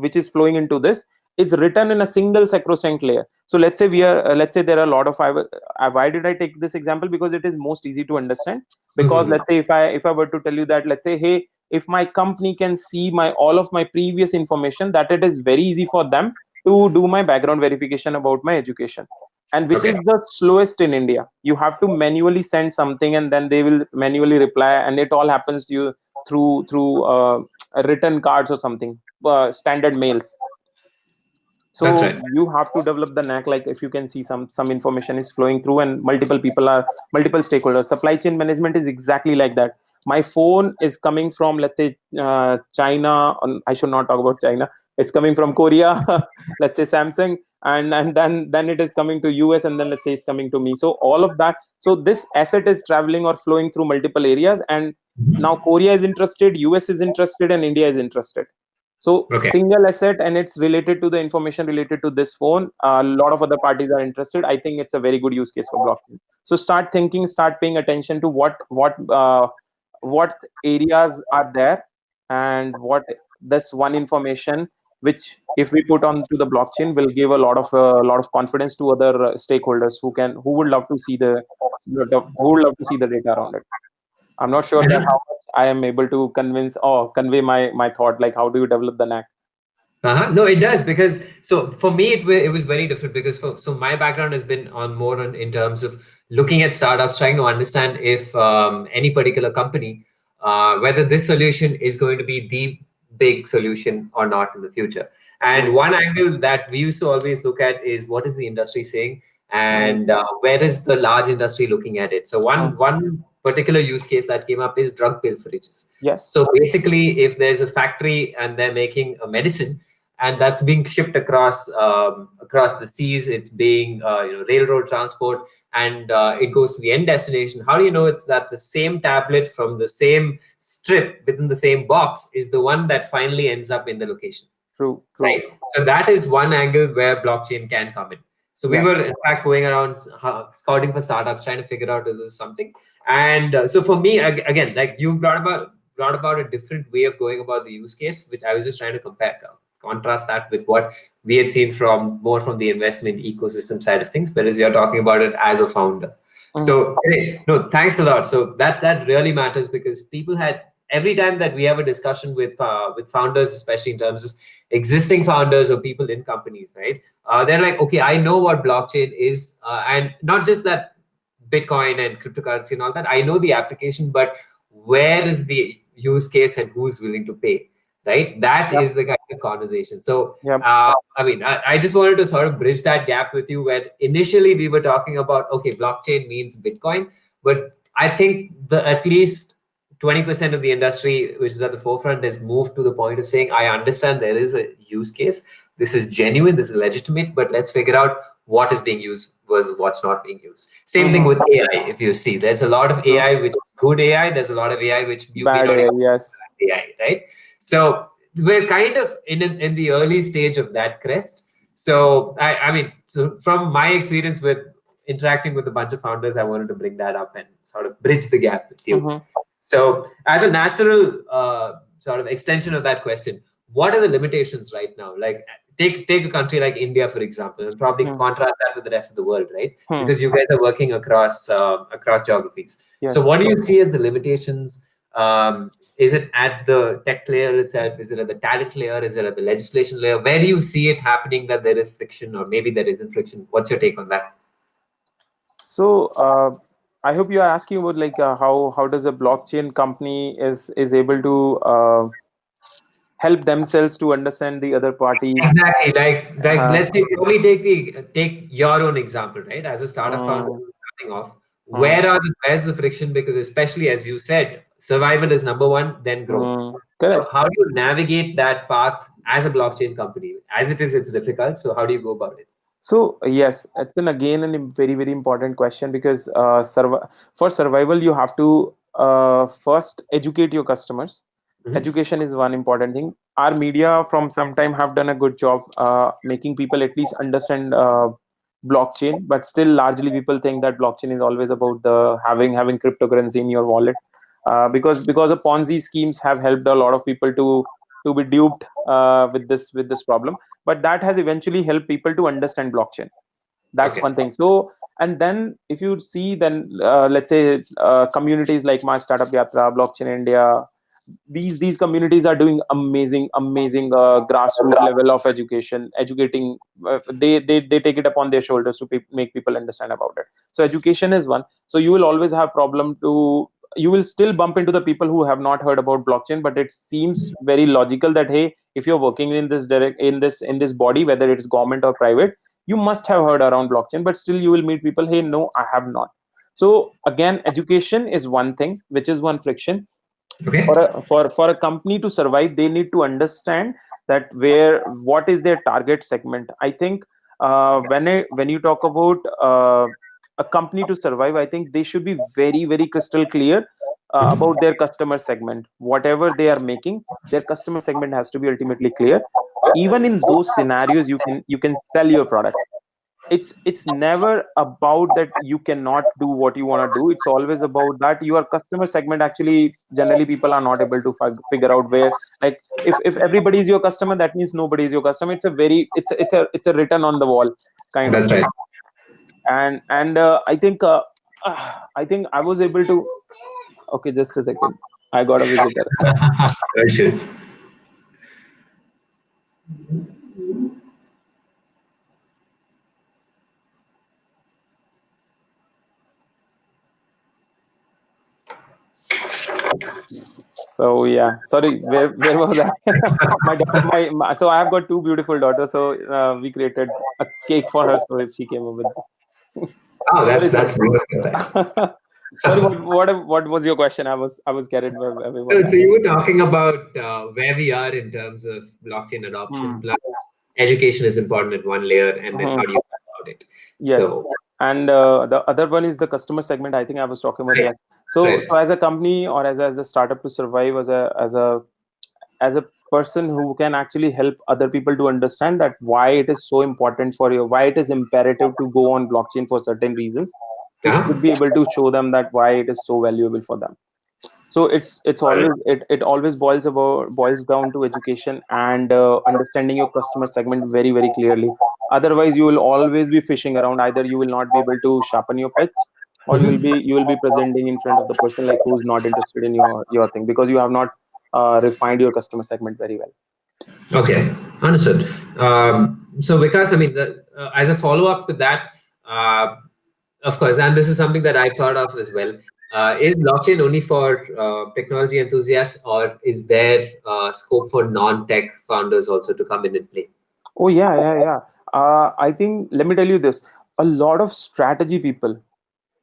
which is flowing into this, it's written in a single sacrosanct layer. So let's say there are a lot of why did I take this example? Because it is most easy to understand. Because Mhm. let's say if I were to tell you that, let's say, hey, if my company can see my all of my previous information, that it is very easy for them to do my background verification about my education, and which Okay. is the slowest in India. You have to manually send something, and then they will manually reply, and it all happens to you through written cards or something, standard mails. That's So right. you have to develop the knack, like if you can see some information is flowing through, and multiple stakeholders. Supply chain management is exactly like that. My phone is coming from, let's say, China. I should not talk about China. It's coming from Korea, let's say Samsung, and then it is coming to US, and then let's say it's coming to me. So all of that, so this asset is traveling or flowing through multiple areas, and now Mhm. Korea is interested, US is interested, and India is interested. So Okay. single asset, and it's related to the information related to this phone. A lot of other parties are interested. I think it's a very good use case for blockchain. So start thinking, start paying attention to what areas are there, and what this one information, which if we put onto the blockchain, will give a lot of confidence to other stakeholders who would love to see the data around it. I'm not sure that how And much I am able to convince or convey my thought. Like, how do you develop the knack? No, it does, because so for me it was very different, because so my background has been on more on in terms of looking at startups, trying to understand if any particular company, whether this solution is going to be the big solution or not in the future. And Mm, one angle that we used to always look at is what is the industry saying, mm, and where is the large industry looking at it. So mm. one particular use case that came up is drug pilferages. Yes. So basically, if there's a factory and they're making a medicine, and that's being shipped across the seas, it's being railroad transport, and it goes to the end destination. How do you know it's that the same tablet from the same strip within the same box is the one that finally ends up in the location? True. Right. True. So that is one angle where blockchain can come in. So we Yes. were in fact going around scouting for startups, trying to figure out if this is something. And so for me, again, like you brought about a different way of going about the use case, which I was just trying to contrast that with what we had seen from more from the investment ecosystem side of things, whereas you're talking about it as a founder. Mm, So no, thanks a lot. So that really matters, because people had every time that we have a discussion with founders, especially in terms of existing founders or people in companies, right? They're like, okay, I know what blockchain is, and not just that Bitcoin and cryptocurrency and all that. I know the application, but where is the use case and who's willing to pay? Right? That is the kind of conversation. So, I mean, I just wanted to sort of bridge that gap with you, where initially we were talking about, okay, blockchain means Bitcoin, but I think at least 20% of the industry, which is at the forefront, has moved to the point of saying, I understand there is a use case. This is genuine, this is legitimate, but let's figure out what is being used versus what's not being used. Same thing with AI. If you see, there's a lot of AI which is good AI. There's a lot of AI which you may not AI, right? So we're kind of in the early stage of that crest. So I mean, so from my experience with interacting with a bunch of founders, I wanted to bring that up and sort of bridge the gap with you. So as a natural sort of extension of that question, what are the limitations right now? Like take a country like India, for example, and probably contrast that with the rest of the world, right? Because you guys are working across geographies. So what do you see as the limitations? Is it at the tech layer itself? Is it at the talent layer? Is it at the legislation layer? Where do you see it happening that there is friction, or maybe there isn't friction? What's your take on that? So I hope you are asking about like how does a blockchain company is able to help themselves to understand the other parties. Exactly. Like let's say only take your own example, right? As a startup founder starting off, where's the friction? Because especially as you said, survival is number one, then growth. So how do you navigate that path as a blockchain company? As it is, it's difficult. So how do you go about it? So yes, it's again a very, very important question, because for survival, you have to first educate your customers. Education is one important thing. Our media from some time have done a good job making people at least understand blockchain, but still largely people think that blockchain is always about the having cryptocurrency in your wallet, because a Ponzi schemes have helped a lot of people to be duped with this problem. But that has eventually helped people to understand blockchain. That's one thing. So, and then if you see, then let's say communities like My Startup Yatra, Blockchain India, these communities are doing amazing grassroots level of educating. They take it upon their shoulders to make people understand about it. So education is one. So you will always have you will still bump into the people who have not heard about blockchain, but it seems very logical that, hey, if you're working in this body, whether it's government or private, you must have heard around blockchain. But still you will meet people, hey, no, I have not. So again, education is one thing, which is one friction. For a company to survive, they need to understand that what is their target segment. I think when you talk about a company to survive, I think they should be very, very crystal clear about their customer segment. Whatever they are making, their customer segment has to be ultimately clear. Even in those scenarios, you can sell your product. It's never about that you cannot do what you want to do. It's always about that your customer segment, actually generally people are not able to figure out where, like, if everybody is your customer, that means nobody is your customer. It's a written on the wall kind of thing. And I think I was able to, okay, just a second, I got a visitor. So yeah, sorry, where was I? So I have got two beautiful daughters. So we created a cake for her, so she came up with. Oh, that's beautiful. Sorry, what was your question? I was carried by everyone. So you were talking about where we are in terms of blockchain adoption. Plus, education is important at one layer, and then how do you go about it? Yes. And the other one is the customer segment. I think I was talking about that. So as a company or as a startup to survive, as a person who can actually help other people to understand that why it is so important for you, why it is imperative to go on blockchain for certain reasons, you should be able to show them that why it is so valuable for them. So it always boils down to education and understanding your customer segment very, very clearly. Otherwise, you will always be fishing around. Either you will not be able to sharpen your pitch, or you will be presenting in front of the person like who's not interested in your thing, because you have not refined your customer segment very well. Okay, understood. So Vikas, I mean, as a follow-up to that, Of course, and this is something that I've thought of as well. Is blockchain only for technology enthusiasts, or is there scope for non-tech founders also to come in and play? Oh yeah, yeah, yeah. I think, let me tell you this: a lot of strategy people,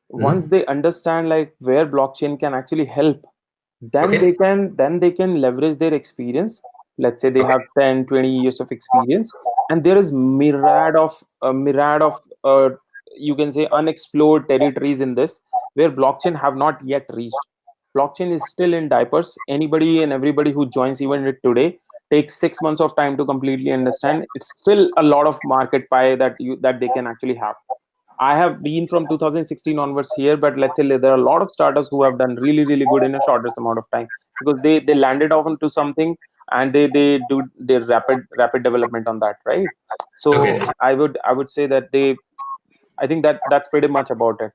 once Mhm. they understand like where blockchain can actually help, then Okay. they can leverage their experience. Let's say they Okay. have 10, 20 years of experience, and there is myriad of you can say unexplored territories in this, where blockchain have not yet reached. Blockchain is still in diapers. Anybody and everybody who joins even it today takes 6 months of time to completely understand. It's still a lot of market pie that they can actually have. I have been from 2016 onwards here, but let's say there are a lot of startups who have done really, really good in a shortest amount of time, because they landed off into something, and they do their rapid development on that, right? Okay. So I would say that I think that's pretty much about it.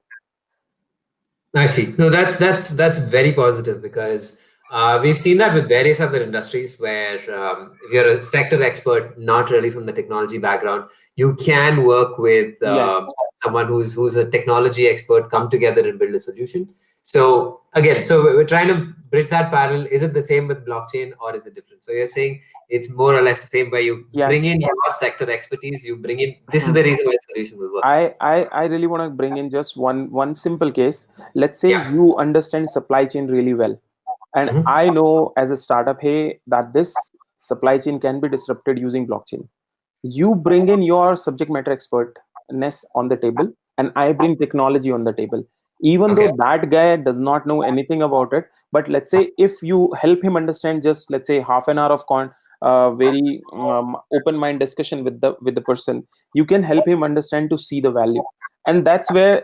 I see. No, that's very positive because we've seen that with various other industries where if you're a sector expert, not really from the technology background, you can work with Yeah. someone who's a technology expert, come together and build a solution. So again, so we're trying to bridge that parallel. Is it the same with blockchain or is it different? So you're saying it's more or less the same, where you Yes. bring in your sector expertise, you bring in. This is Hmm. the reason why the solution will work. I really want to bring in just one simple case. Let's say Yeah. you understand supply chain really well, and Mhm. I know as a startup, hey, that this supply chain can be disrupted using blockchain. You bring in your subject matter expertness on the table, and I bring technology on the table. Even Okay. though that guy does not know anything about it, but let's say if you help him understand, just let's say half an hour of very open mind discussion with the person, you can help him understand to see the value. And that's where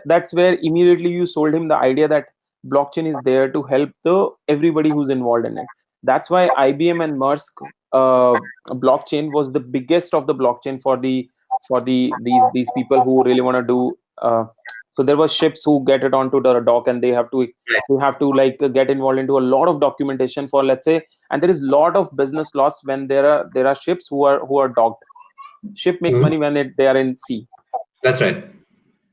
immediately you sold him the idea that blockchain is there to help the everybody who's involved in it. That's why IBM and Maersk blockchain was the biggest of the blockchain for these people who really want to do. So there were ships who get it onto the dock, and Right. they have to like get involved into a lot of documentation for, let's say, and there is lot of business loss when there are ships who are docked. Ship makes Mhm. money when they are in sea. That's right.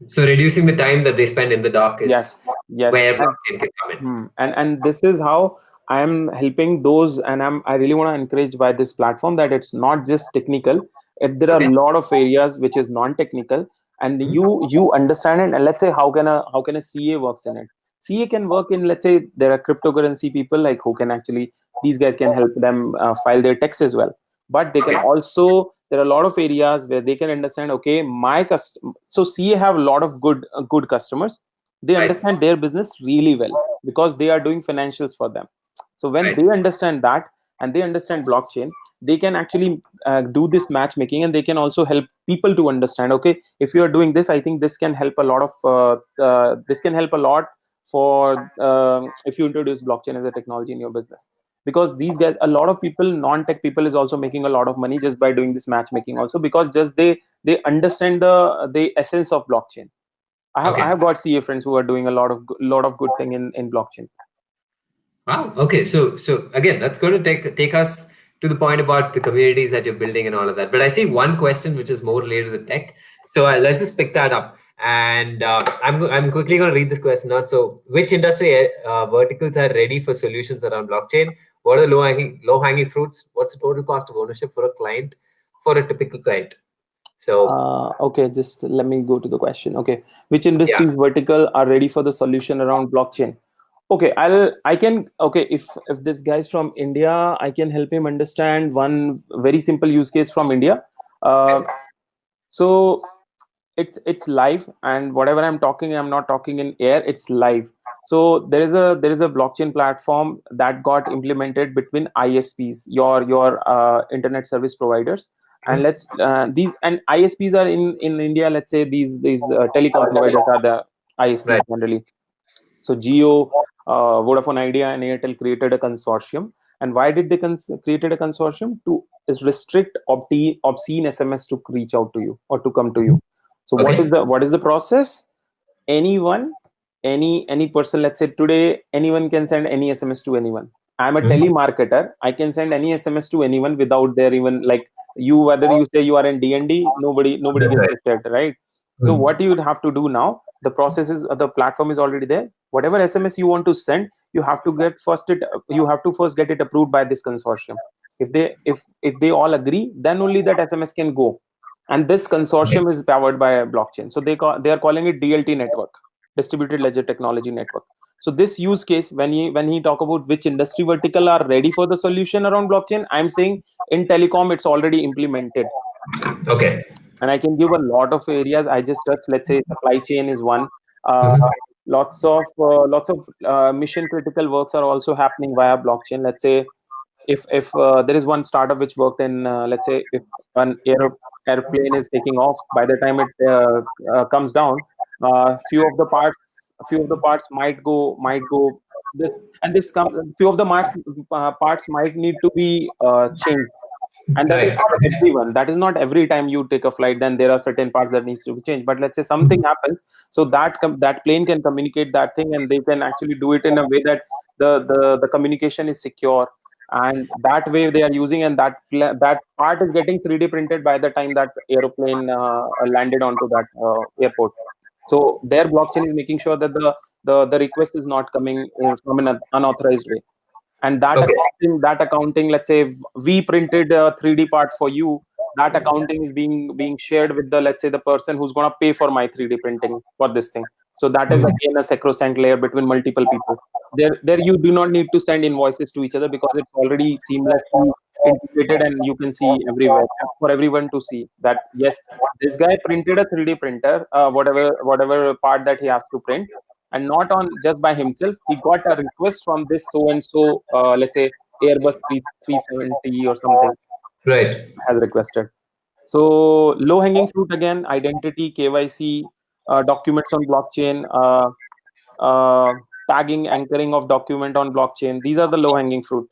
So reducing the time that they spend in the dock Yes, is yes, where and blockchain can come in. and this is how I am helping those, and I really want to encourage by this platform that it's not just technical. There are a Okay. lot of areas which is non-technical, and Mhm. you understand it. And let's say how can a CA works in it. CA can work in, let's say, there are cryptocurrency people like who can actually, these guys can help them file their tax as well. But they can Okay. also, there are a lot of areas where they can understand, okay, so CA have a lot of good customers. They Right. understand their business really well because they are doing financials for them. So when Right. they understand that, and they understand blockchain, they can actually do this matchmaking, and they can also help people to understand, okay, if you are doing this, I think this can help a lot of this can help a lot for if you introduce blockchain as a technology in your business. Because these guys, a lot of people, non-tech people, is also making a lot of money just by doing this matchmaking also, because just they understand the essence of blockchain. I Okay. have got CA friends who are doing a lot of good thing in blockchain. Wow. Okay. So again, that's going to take us to the point about the communities that you're building and all of that. But I see one question which is more related to tech. So let's just pick that up. And I'm quickly going to read this question out. So, which industry verticals are ready for solutions around blockchain? What are the low hanging fruits? What's the total cost of ownership for a client, for a typical client? So Okay, just let me go to the question. Okay, which yeah. industries vertical are ready for the solution around blockchain? Okay, I can, okay, if this guy's from India, I can help him understand one very simple use case from India. Uh, so it's live, and whatever I'm talking, I'm not talking in air, it's live. So there is a blockchain platform that got implemented between ISPs, your internet service providers. And Mhm. let's these and ISPs are in India. Let's say these telecom providers are the ISPs Right. generally. So Geo, Vodafone Idea, and Airtel created a consortium. And why did they created a consortium? To is restrict obscene SMS to reach out to you or to come to you. So Okay. what is the process? Anyone, any person, let's say today, anyone can send any SMS to anyone. I'm a Mhm. telemarketer. I can send any SMS to anyone without their even like you, whether you say you are in DND, nobody That's gets right. disturbed, right? So Mhm. what you would have to do now, The process is the platform is already there. Whatever SMS you want to send, you have to first get it approved by this consortium. If they all agree, then only that SMS can go. And this consortium is powered by a blockchain. So they are calling it DLT network, distributed ledger technology network. So this use case, when he talk about which industry vertical are ready for the solution around blockchain, I'm saying in telecom it's already implemented. Okay. And I can give a lot of areas. I just touched, let's say supply chain is one. Lots of mission critical works are also happening via blockchain. Let's say if there is one startup which worked in, let's say if an airplane is taking off, by the time it comes down, few of the parts might go this, and few of the parts might need to be changed. And that is Right. not everyone. That is not every time you take a flight, then there are certain parts that needs to be changed. But let's say something happens, so that plane can communicate that thing, and they can actually do it in a way that the communication is secure, and that way they are using, and that part is getting 3D printed by the time that aeroplane landed onto that airport. So their blockchain is making sure that the request is not coming from an unauthorized way. And that accounting, let's say we printed a 3D part for you, that accounting is being shared with the, let's say, the person who's going to pay for my 3D printing for this thing. So that is again a sacrosanct layer between multiple people. There you do not need to send invoices to each other, because it's already seamlessly integrated, and you can see everywhere for everyone to see that yes, this guy printed a 3D printer, whatever part that he has to print, and not on just by himself. He got a request from this so and so, let's say Airbus 370 or something, Right. has requested. So low hanging fruit again: identity, KYC, documents on blockchain, tagging, anchoring of document on blockchain. These are the low hanging fruit.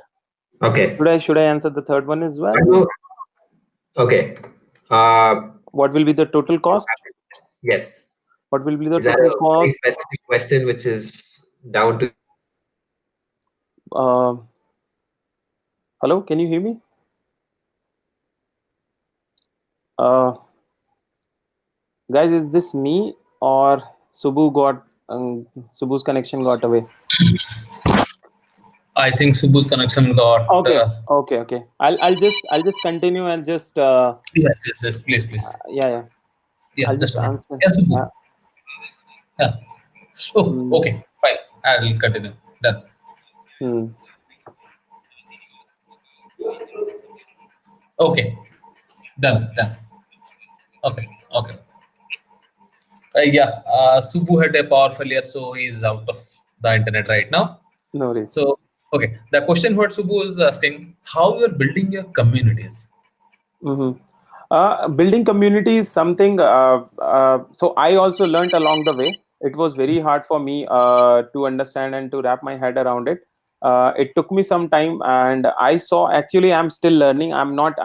Okay. Should I answer the third one as well? Okay. What will be the total cost? Yes. What will be the Is that total a very cost? specific question, which is down to? Hello, can you hear me? Guys, is this me or Subbu's connection got away? I think Subbu's connection got. Okay. I'll just continue and just Yes. Please. yeah. Yeah, I'll just just a minute. answer. Yes, Subbu. Yeah. Oh, okay, fine. I will continue. Done. Okay. Done. Okay. Subbu had a power failure, so he is out of the internet right now. No worries. So, okay. The question what Subbu is asking: how you are building your communities? Building community is something. So I also learned along the way. It was very hard for me to understand and to wrap my head around it. It took me some time, and I saw. Actually, I'm still learning. I'm not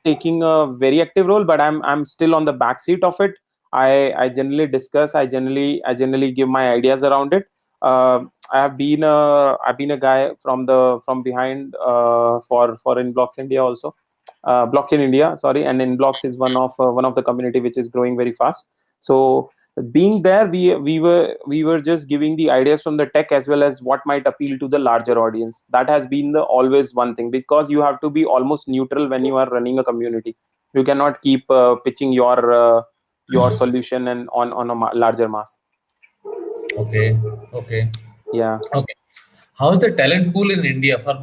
taking a very active role, but I'm still on the backseat of it. I generally discuss. I generally give my ideas around it. I've been a guy from behind for Inblocks India also. Blockchain India, sorry, and Inblocks is one of the community which is growing very fast. So being there, we were just giving the ideas from the tech as well as what might appeal to the larger audience. That has been the always one thing, because you have to be almost neutral when you are running a community. You cannot keep pitching your solution and on a larger mass. Okay. Yeah. Okay. How is the talent pool in India for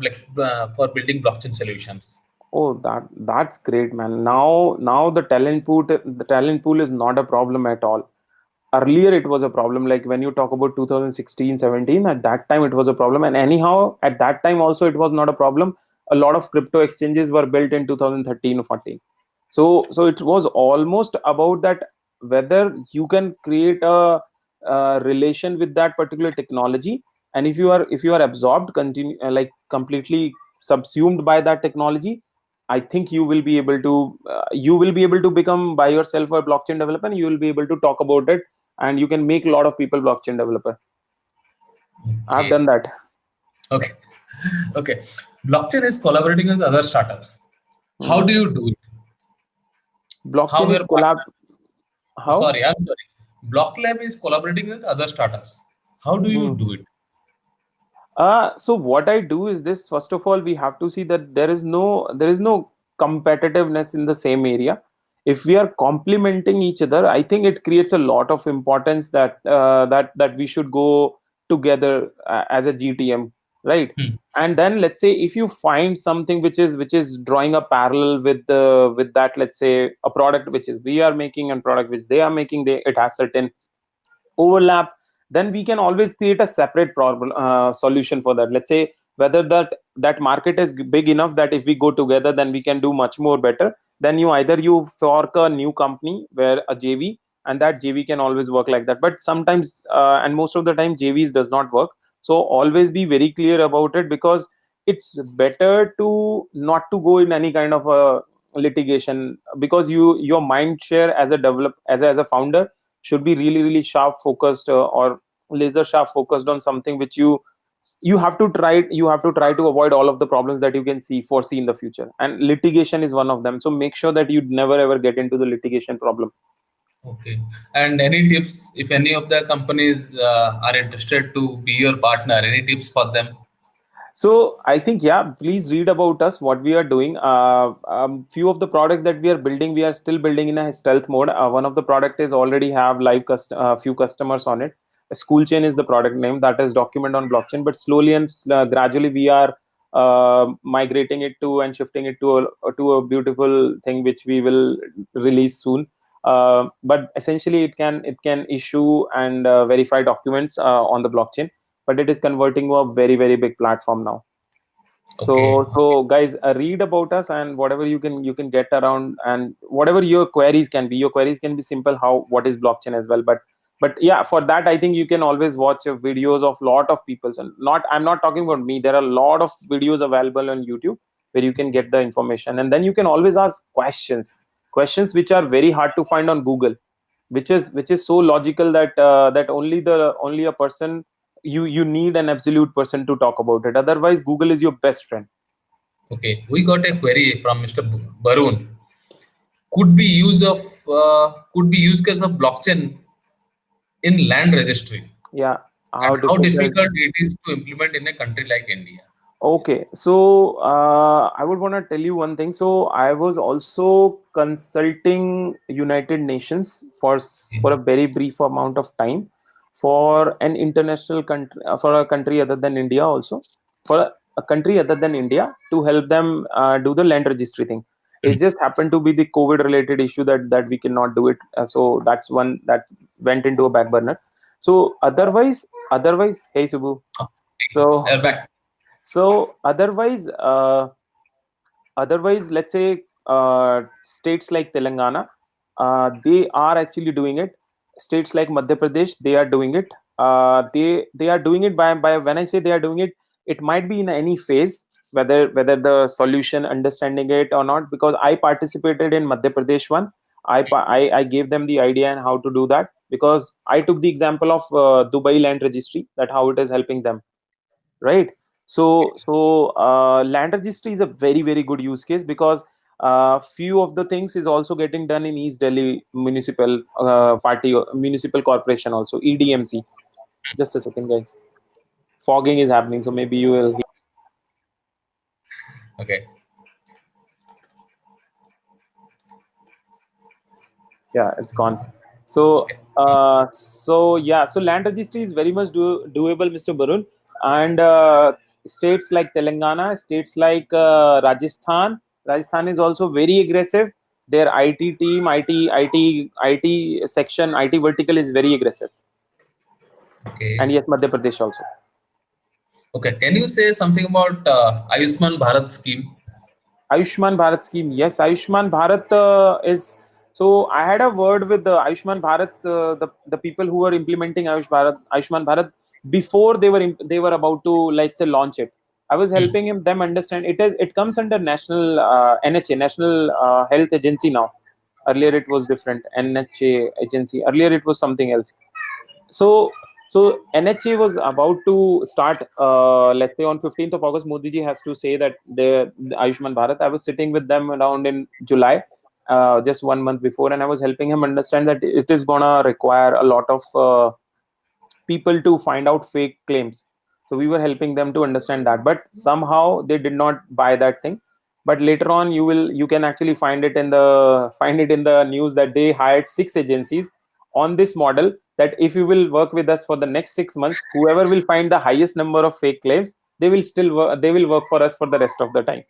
building blockchain solutions? Oh, that's great, man. Now the talent pool is not a problem at all. Earlier it was a problem, like when you talk about 2016-17, at that time it was a problem, and anyhow at that time also it was not a problem. A lot of crypto exchanges were built in 2013 or 14. So it was almost about that, whether you can create a relation with that particular technology, and if you are absorbed, like completely subsumed by that technology, I think you will be able to become by yourself a blockchain developer, and you will be able to talk about it, and you can make a lot of people blockchain developer. I've done that. Okay. Blockchain is collaborating with other startups. How do you do it? Blockchain is How? How? Sorry, I'm sorry. BlockLab is collaborating with other startups. How do you do it? So what I do is this. First of all, we have to see that there is no competitiveness in the same area. If we are complementing each other, I think it creates a lot of importance that we should go together as a GTM, right? Hmm. And then let's say if you find something which is drawing a parallel with that, let's say a product which is we are making and product which they are making, it has certain overlap, then we can always create a separate problem solution for that. Let's say whether that market is big enough that if we go together then we can do much more better. Then you fork a new company where a JV, and that JV can always work like that. But sometimes and most of the time JVs does not work. So always be very clear about it, because it's better to not to go in any kind of a litigation, because your mind share as a develop as a founder should be really really sharp focused, or laser sharp focused on something which you have to try to avoid all of the problems that you can foresee in the future, and litigation is one of them. So make sure that you never ever get into the litigation problem. Okay. And any tips if any of the companies are interested to be your partner? Any tips for them? So I think, yeah, please read about us, what we are doing. Few of the products that we are building, we are still building in a stealth mode. One of the product is already have few customers on it. School Chain is the product name, that is document on blockchain. But slowly and gradually we are migrating it to and shifting it to a beautiful thing which we will release soon. But essentially it can issue and verify documents on the blockchain, but it is converting to a very very big platform now. Okay. So guys, read about us, and whatever you can get around, and whatever your queries can be simple, how what is blockchain as well. But yeah, for that I think you can always watch videos of lot of people. And not I'm not talking about me, there are a lot of videos available on YouTube where you can get the information, and then you can always ask questions which are very hard to find on Google, which is so logical that only a person, you need an absolute person to talk about it. Otherwise Google is your best friend. Okay. We got a query from Mr. Barun. Could be use case of blockchain in land registry, Yeah, and how how difficult. difficult it is to implement in a country like India. Okay, so I would want to tell you one thing. So I was also consulting United Nations for a very brief amount of time, for an international country, for a country other than India, also for a country other than India, to help them do the land registry thing. It just happened to be the COVID related issue that we cannot do it. So that's one that went into a back burner. So otherwise, hey Subbu. So They're back. so otherwise, let's say states like Telangana, they are actually doing it. States like Madhya Pradesh, they are doing it. They are doing it by when I say they are doing it, it might be in any phase, whether the solution understanding it or not. Because I participated in Madhya Pradesh one. I gave them the idea and how to do that, because I took the example of Dubai land registry, that how it is helping them, right? So land registry is a very very good use case, because few of the things is also getting done in East Delhi municipal municipal corporation, also EDMC. Just a second, guys. Fogging is happening, so maybe you will hear. Okay. Yeah, it's gone. So land registry is very much doable, Mr. Barun. And states like Telangana, states like Rajasthan is also very aggressive. Their IT team, IT section, IT vertical is very aggressive. And Okay. yes, Madhya Pradesh also. Okay. Can you say something about Ayushman Bharat scheme? Ayushman Bharat scheme. Yes, Ayushman Bharat is. So I had a word with the Ayushman Bharat, the people who were implementing Ayushman Bharat, before they were about to, let's say, launch it. I was Hmm. helping them understand. It comes under National NHA, National Health Agency now. Earlier it was different, NHA agency. Earlier it was something else. So NHA was about to start. Let's say on 15th of August, Modi ji has to say that the Ayushman Bharat. I was sitting with them around in July, just 1 month before, and I was helping him understand that it is gonna require a lot of people to find out fake claims. So we were helping them to understand that, but somehow they did not buy that thing. But later on, you can actually find it in the news that they hired 6 agencies on this model, that if you will work with us for the next 6 months, whoever will find the highest number of fake claims, they will work for us for the rest of the time.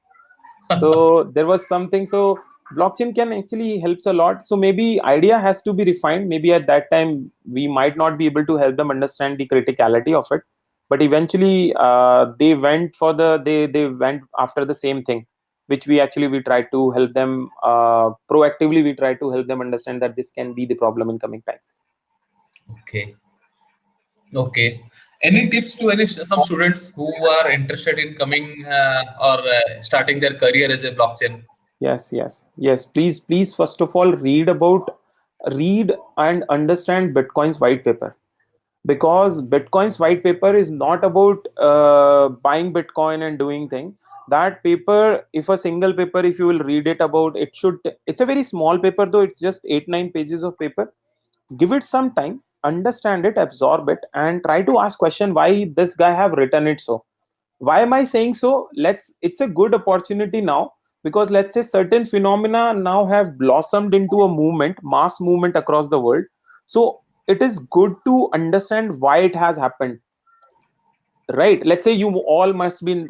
So there was something. So blockchain can actually helps a lot. So maybe idea has to be refined. Maybe at that time we might not be able to help them understand the criticality of it, but eventually they went after the same thing, which we tried to help them proactively. We tried to help them understand that this can be the problem in coming time. Okay. Okay. Any tips to some students who are interested in coming or starting their career as a blockchain? Yes. Please, first of all, read and understand Bitcoin's white paper, because Bitcoin's white paper is not about buying Bitcoin and doing thing. That paper, if a single paper, if you will read it about, it's a very small paper though. It's just 8-9 pages of paper. Give it some time, understand it, absorb it, and try to ask question why this guy have written it so. Why am I saying so? It's a good opportunity now, because let's say certain phenomena now have blossomed into a movement, mass movement across the world. So it is good to understand why it has happened, right? Let's say you all must be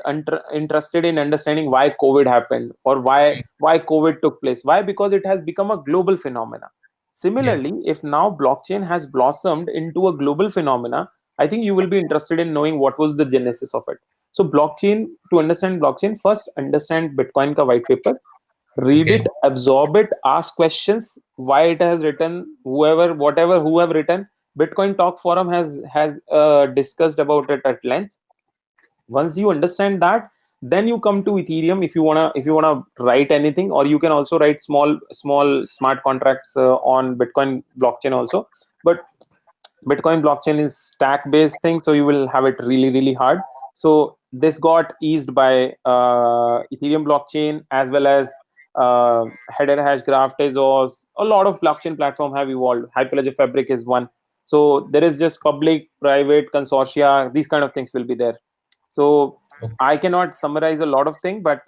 interested in understanding why COVID happened, or why COVID took place. Why? Because it has become a global phenomena. Yes. Similarly, if now blockchain has blossomed into a global phenomena, I think you will be interested in knowing what was the genesis of it. So blockchain, to understand blockchain, first understand Bitcoin ka white paper, read Okay. it, absorb it, ask questions why it has written, who have written. Bitcoin Talk Forum has discussed about it at length. Once you understand that, then you come to Ethereum. If you wanna write anything, or you can also write small smart contracts on Bitcoin blockchain also. But Bitcoin blockchain is stack based thing, so you will have it really hard. So this got eased by Ethereum blockchain, as well as header hash graph, Tezos. A lot of blockchain platform have evolved. Hyperledger Fabric is one. So there is just public, private, consortia. These kind of things will be there. So Okay. I cannot summarize a lot of things, but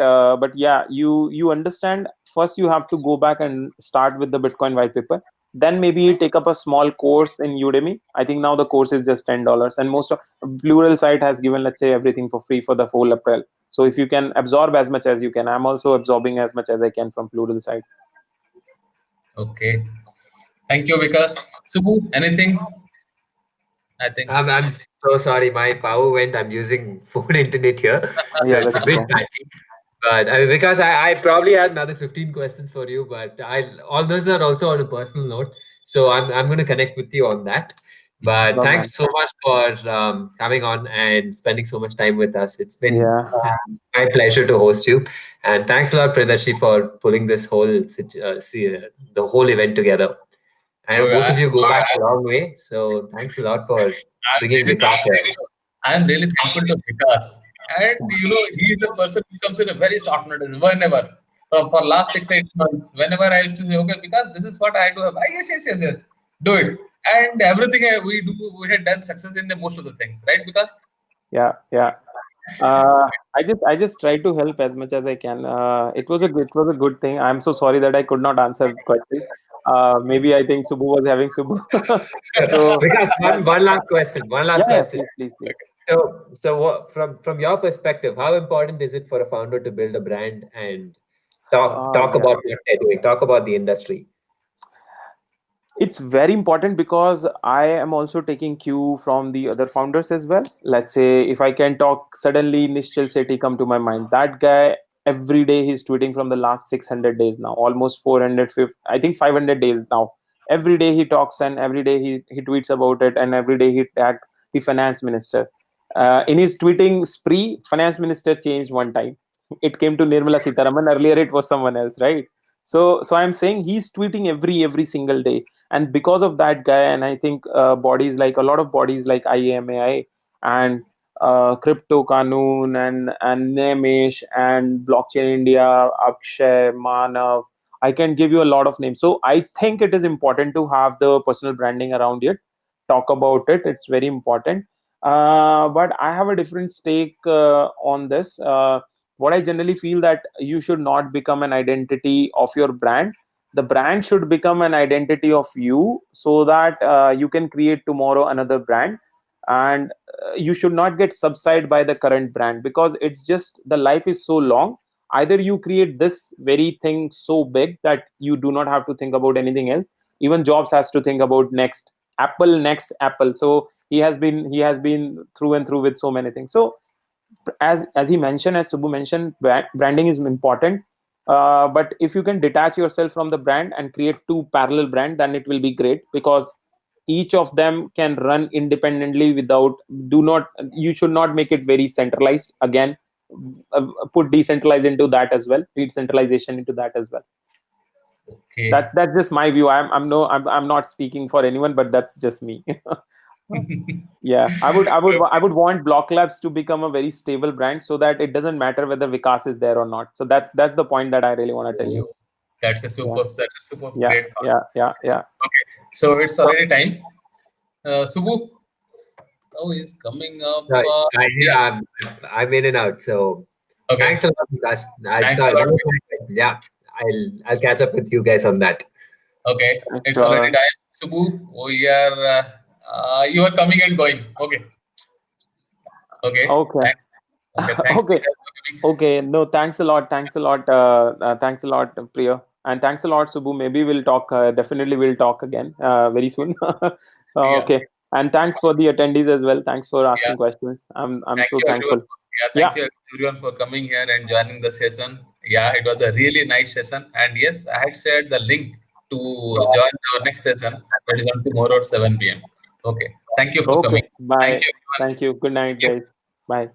yeah, you understand. First, you have to go back and start with the Bitcoin white paper. Then maybe take up a small course in Udemy. I think now the course is just $10, and most of Plural site has given, let's say, everything for free for the whole April. So if you can absorb as much as you can, I'm also absorbing as much as I can from Plural site. Okay. Thank you, Vikas. Subbu, anything? I think. I'm so sorry, my power went. I'm using phone internet here, so Yeah, it's a that's bit okay. patchy. But I mean, because I probably had another 15 questions for you, but all those are also on a personal note. So I'm going to connect with you on that. But No, man. thanks so much for coming on and spending so much time with us. It's been Yeah. my pleasure to host you, and thanks a lot, Priyadarshi, for pulling this the whole event together. I know So both of you go back a long way, so thanks a lot for bringing Vikas here. I'm really thankful to Vikas. And he is the person who comes in a very short notice whenever. For last 6-8 months, whenever I used to say, okay, because this is what I do have. Yes. Do it. And everything we had done success in most of the things, right? Because Yeah. I just try to help as much as I can. It was a good thing. I'm so sorry that I could not answer questions. Maybe I think Subbu was having Subbu. So Vikas, yeah, one last question. One last yeah, question. please. So what, from your perspective, how important is it for a founder to build a brand and talk Yeah. about what they're doing, talk about the industry? It's very important, because I am also taking cue from the other founders as well. Let's say if I can talk, suddenly Nishchal Sethi come to my mind. That guy, every day he's tweeting from the last 600 days now, almost 450, I think 500 days now. Every day he talks, and every day he tweets about it, and every day he tagged the finance minister. In his tweeting spree, finance minister changed one time. It came to Nirmala Sitaraman. Earlier it was someone else, right? So I'm saying he's tweeting every single day, and because of that guy, and I think bodies like a lot of bodies like IAMAI and Crypto Kanoon and Nemish and Blockchain India, Akshay, Manav, I can give you a lot of names. So I think it is important to have the personal branding around it, talk about it. It's very important. But I have a different stake on this. What I generally feel that you should not become an identity of your brand. The brand should become an identity of you, so that you can create tomorrow another brand. And you should not get subsided by the current brand, because it's just, the life is so long. Either you create this very thing so big that you do not have to think about anything else. Even Jobs has to think about next Apple. So he has been through and through with so many things. So as he mentioned, as Subbu mentioned, branding is important. But if you can detach yourself from the brand and create two parallel brand, then it will be great, because each of them can run independently without, do not, you should not make it very centralized. Again, put decentralized into that as well, decentralization into that as well. Okay. That's just my view. I'm not speaking for anyone, but that's just me. Yeah, I would want Block Labs to become a very stable brand, so that it doesn't matter whether Vikas is there or not. So that's the point that I really want to tell you. That's a super Yeah, great thought. yeah. Okay, so it's already time. Subbu, is coming up. I'm in and out. So Okay. thanks a lot, Vikas. Thanks a lot. Yeah, I'll catch up with you guys on that. Okay, it's Sure. already time. Subbu, we are. You are coming and going. Okay. Okay. Okay. Thanks. Okay. Okay. No, thanks a lot. Thanks a lot, Priya. And thanks a lot, Subbu. Maybe we'll talk. Definitely, we'll talk again very soon. Okay. And thanks for the attendees as well. Thanks for asking questions. I'm Thank so you, thankful. everyone. Thank you everyone for coming here and joining the session. Yeah, it was a really nice session. And yes, I had shared the link to join our next session, that is on tomorrow at 7 p.m. Okay. Thank you for coming. Bye. Thank you, everyone. Thank you. Good night, guys. Bye.